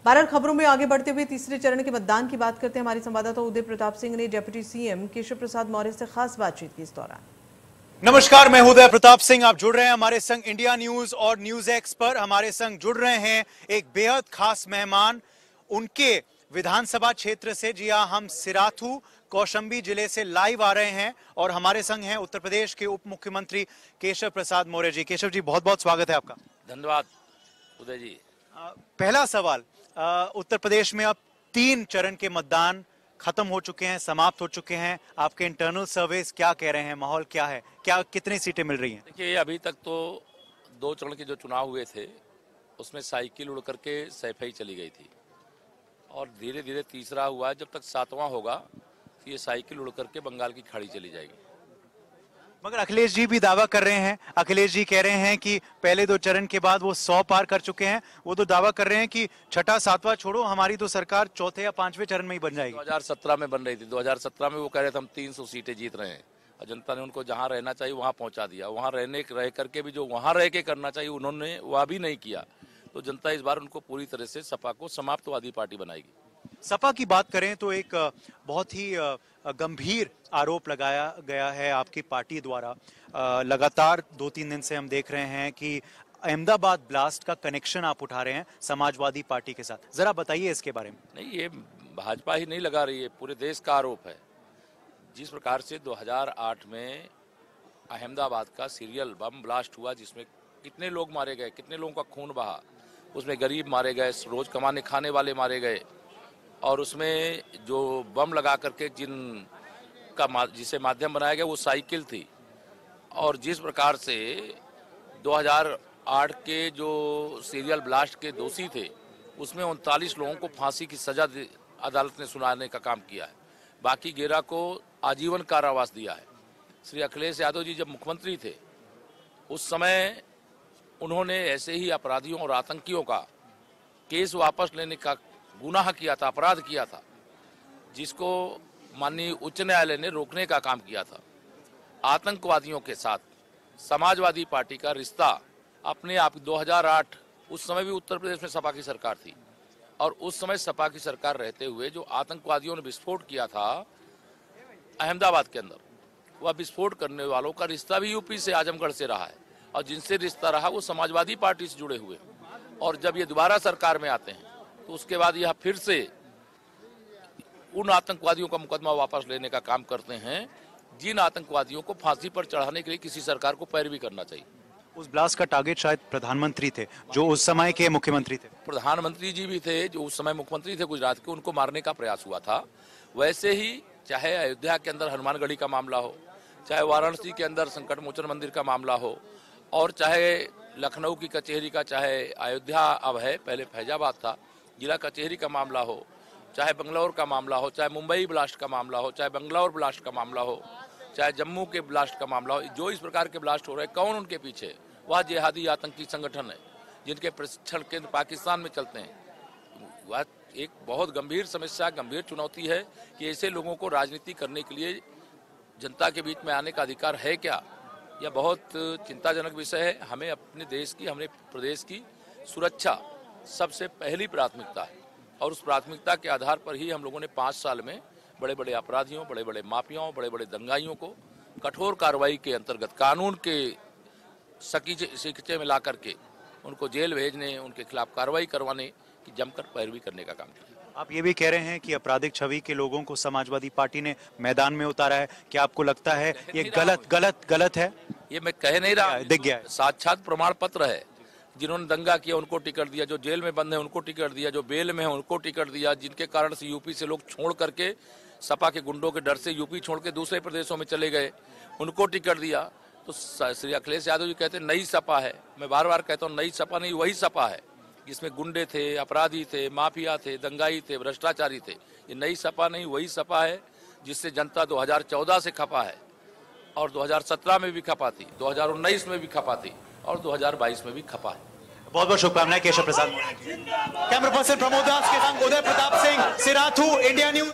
भारत खबरों में आगे बढ़ते हुए तीसरे चरण के मतदान की बात करते हैं। हमारे संवाददाता उदय प्रताप सिंह ने डिप्टी सीएम केशव प्रसाद मौर्य से खास बातचीत की इस दौरान। नमस्कार, मैं उदय प्रताप सिंह। आप जुड़ रहे हैं हमारे संग इंडिया न्यूज और न्यूज एक्स पर। हमारे संग जुड़ रहे हैं एक बेहद खास मेहमान, उनके विधानसभा क्षेत्र से। जी हां, हम सिराथू कौशाम्बी जिले से लाइव आ रहे हैं और हमारे संग हैं उत्तर प्रदेश के उप मुख्यमंत्री केशव प्रसाद मौर्य जी। केशव जी, बहुत बहुत स्वागत है आपका। धन्यवाद उदय जी। पहला सवाल, उत्तर प्रदेश में अब 3 चरण के मतदान खत्म हो चुके हैं, समाप्त हो चुके हैं। आपके इंटरनल सर्वेस क्या कह रहे हैं, माहौल क्या है, क्या कितनी सीटें मिल रही हैं? देखिए, अभी तक तो 2 चरण के जो चुनाव हुए थे उसमें साइकिल उड़ करके सैफई चली गई थी और धीरे धीरे तीसरा हुआ। जब तक 7वां होगा तो ये साइकिल उड़ करके बंगाल की खाड़ी चली जाएगी। मगर अखिलेश जी भी दावा कर रहे हैं, अखिलेश जी कह रहे हैं कि पहले 2 चरण के बाद वो 100 पार कर चुके हैं। वो तो दावा कर रहे हैं कि छठा 7वां छोड़ो, हमारी तो सरकार चौथे या 5वें चरण में ही बन जाएगी। 2017 में बन रही थी। 2017 में वो कह रहे थे हम 300 सीटें जीत रहे हैं और जनता ने उनको जहां रहना चाहिए वहां पहुंचा दिया। वहां रह करके भी जो वहां रह के करना चाहिए उन्होंने वह भी नहीं किया। तो जनता इस बार उनको पूरी तरह से सपा को समाप्तवादी पार्टी बनाएगी। सपा की बात करें तो एक बहुत ही गंभीर आरोप लगाया गया है आपकी पार्टी द्वारा। लगातार 2-3 दिन से हम देख रहे हैं कि अहमदाबाद ब्लास्ट का कनेक्शन आप उठा रहे हैं समाजवादी पार्टी के साथ। जरा बताइए इसके बारे में। नहीं, ये भाजपा ही नहीं लगा रही है, पूरे देश का आरोप है। जिस प्रकार से 2008 में अहमदाबाद का सीरियल बम ब्लास्ट हुआ, जिसमें कितने लोग मारे गए, कितने लोगों का खून बहा, उसमें गरीब मारे गए, रोज कमाने खाने वाले मारे गए और उसमें जो बम लगा करके जिसे माध्यम बनाया गया वो साइकिल थी। और जिस प्रकार से 2008 के जो सीरियल ब्लास्ट के दोषी थे उसमें 39 लोगों को फांसी की सजा अदालत ने सुनाने का काम किया है। बाकी 11 को आजीवन कारावास दिया है। श्री अखिलेश यादव जी जब मुख्यमंत्री थे उस समय उन्होंने ऐसे ही अपराधियों और आतंकियों का केस वापस लेने का गुनाह किया था, अपराध किया था, जिसको माननीय उच्च न्यायालय ने रोकने का काम किया था। आतंकवादियों के साथ समाजवादी पार्टी का रिश्ता अपने आप 2008 उस समय भी उत्तर प्रदेश में सपा की सरकार थी और उस समय सपा की सरकार रहते हुए जो आतंकवादियों ने विस्फोट किया था अहमदाबाद के अंदर, वह विस्फोट करने वालों का रिश्ता भी यूपी से, आजमगढ़ से रहा है और जिनसे रिश्ता रहा वो समाजवादी पार्टी से जुड़े हुए। और जब ये दोबारा सरकार में आते हैं तो उसके बाद यह फिर से उन आतंकवादियों का मुकदमा वापस लेने का काम करते हैं जिन आतंकवादियों को फांसी पर चढ़ाने के लिए किसी सरकार को पैरवी करना चाहिए। उस ब्लास्ट का टारगेट शायद प्रधानमंत्री थे, जो उस समय के मुख्यमंत्री थे। प्रधानमंत्री जी भी थे जो उस समय मुख्यमंत्री थे गुजरात के, उनको मारने का प्रयास हुआ था। वैसे ही चाहे अयोध्या के अंदर हनुमानगढ़ी का मामला हो, चाहे वाराणसी के अंदर संकट मोचन मंदिर का मामला हो, और चाहे लखनऊ की कचहरी का, चाहे अयोध्या अब है, पहले फैजाबाद था, जिला कचहरी का मामला हो, चाहे बंगलौर का मामला हो, चाहे मुंबई ब्लास्ट का मामला हो, चाहे बंगलौर ब्लास्ट का मामला हो, चाहे जम्मू के ब्लास्ट का मामला हो, जो इस प्रकार के ब्लास्ट हो रहे हैं, कौन उनके पीछे? वह जिहादी आतंकी संगठन है जिनके प्रशिक्षण केंद्र पाकिस्तान में चलते हैं। वह एक बहुत गंभीर समस्या, गंभीर चुनौती है कि ऐसे लोगों को राजनीति करने के लिए जनता के बीच में आने का अधिकार है क्या? यह बहुत चिंताजनक विषय है। हमें अपने देश की, हमारे प्रदेश की सुरक्षा सबसे पहली प्राथमिकता है और उस प्राथमिकता के आधार पर ही हम लोगों ने 5 साल में बड़े बड़े अपराधियों, बड़े बड़े माफियाओं, बड़े बड़े दंगाइयों को कठोर कार्रवाई के अंतर्गत कानून के सीखचे में ला करके उनको जेल भेजने, उनके खिलाफ कार्रवाई करवाने की जमकर पैरवी करने का काम किया। आप ये भी कह रहे हैं कि आपराधिक छवि के लोगों को समाजवादी पार्टी ने मैदान में उतारा है। क्या आपको लगता है ये गलत है? ये मैं कह नहीं रहा, दिख गया है। साक्षात प्रमाण पत्र है। जिन्होंने दंगा किया उनको टिकट दिया, जो जेल में बंद है उनको टिकट दिया, जो बेल में है उनको टिकट दिया, जिनके कारण से यूपी से लोग छोड़ करके सपा के गुंडों के डर से यूपी छोड़ के दूसरे प्रदेशों में चले गए, उनको टिकट दिया। तो श्री अखिलेश यादव जी कहते हैं नई सपा है। मैं बार बार कहता हूँ नई सपा नहीं, वही सपा है जिसमें गुंडे थे, अपराधी थे, माफिया थे, दंगाई थे, भ्रष्टाचारी थे। ये नई सपा नहीं, वही सपा है जिससे जनता 2014 से खपा है और 2017 में भी खपा थी, 2019 में भी खपा थी और 2022 में भी खपा है। बहुत बहुत शुभकामनाएं केशव प्रसाद। कैमरा पर्सन प्रमोद दास के संग उदय प्रताप सिंह, सिराथू, इंडिया न्यूज।